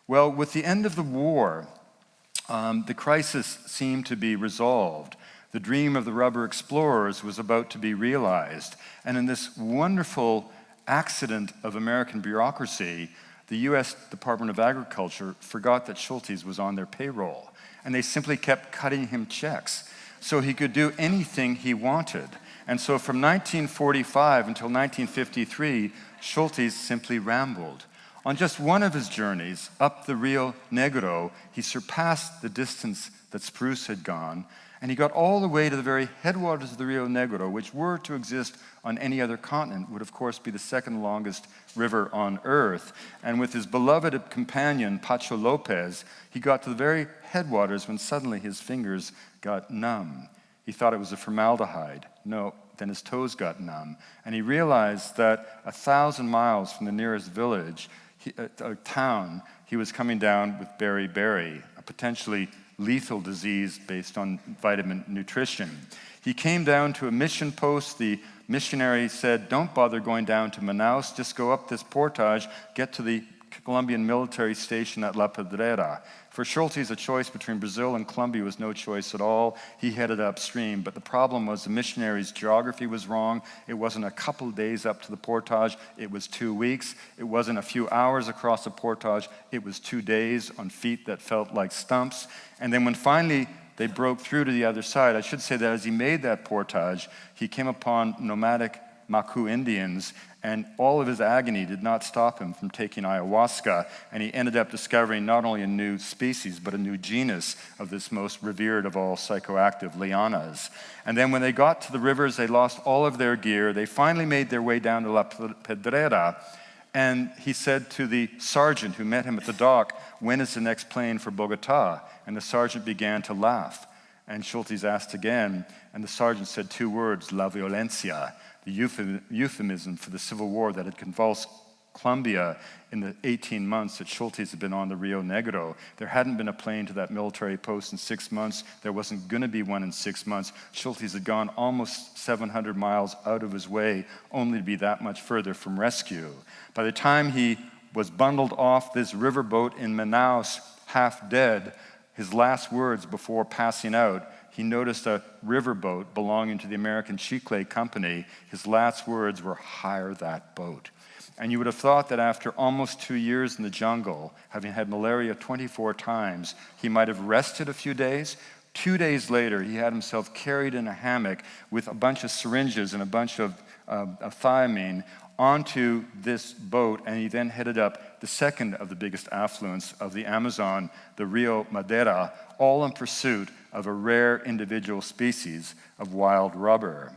Well, with the end of the war, the crisis seemed to be resolved. The dream of the rubber explorers was about to be realized. And in this wonderful accident of American bureaucracy, the US Department of Agriculture forgot that Schultes was on their payroll, and they simply kept cutting him checks so he could do anything he wanted. And so from 1945 until 1953, Schultes simply rambled. On just one of his journeys up the Rio Negro, he surpassed the distance that Spruce had gone, and he got all the way to the very headwaters of the Rio Negro, which were to exist on any other continent, would of course be the second longest river on earth. And with his beloved companion, Pacho Lopez, he got to the very headwaters when suddenly his fingers got numb. He thought it was a formaldehyde. No, then his toes got numb. And he realized that 1,000 miles from the nearest village, a town, he was coming down with beriberi, a potentially lethal disease based on vitamin nutrition. He came down to a mission post. The missionary said, don't bother going down to Manaus, just go up this portage, get to the Colombian military station at La Pedrera. For Schultes, a choice between Brazil and Colombia was no choice at all. He headed upstream, but the problem was the missionary's geography was wrong. It wasn't a couple days up to the portage, it was 2 weeks. It wasn't a few hours across the portage, it was 2 days on feet that felt like stumps. And then when finally they broke through to the other side, I should say that as he made that portage, he came upon nomadic Macu Indians, and all of his agony did not stop him from taking ayahuasca, and he ended up discovering not only a new species, but a new genus of this most revered of all psychoactive lianas. And then when they got to the rivers, they lost all of their gear. They finally made their way down to La Pedrera, and he said to the sergeant who met him at the dock, when is the next plane for Bogota? And the sergeant began to laugh. And Schultes asked again, and the sergeant said 2 words, la violencia, the euphemism for the civil war that had convulsed Colombia in the 18 months that Schultes had been on the Rio Negro. There hadn't been a plane to that military post in 6 months. There wasn't going to be one in 6 months. Schultes had gone almost 700 miles out of his way, only to be that much further from rescue. By the time he was bundled off this riverboat in Manaus, half dead, his last words before passing out, he noticed a riverboat belonging to the American Chicle Company. His last words were, hire that boat. And you would have thought that after almost 2 years in the jungle, having had malaria 24 times, he might have rested a few days. 2 days later, he had himself carried in a hammock with a bunch of syringes and a bunch of thiamine onto this boat, and he then headed up the second of the biggest affluents of the Amazon, the Rio Madeira, all in pursuit of a rare individual species of wild rubber.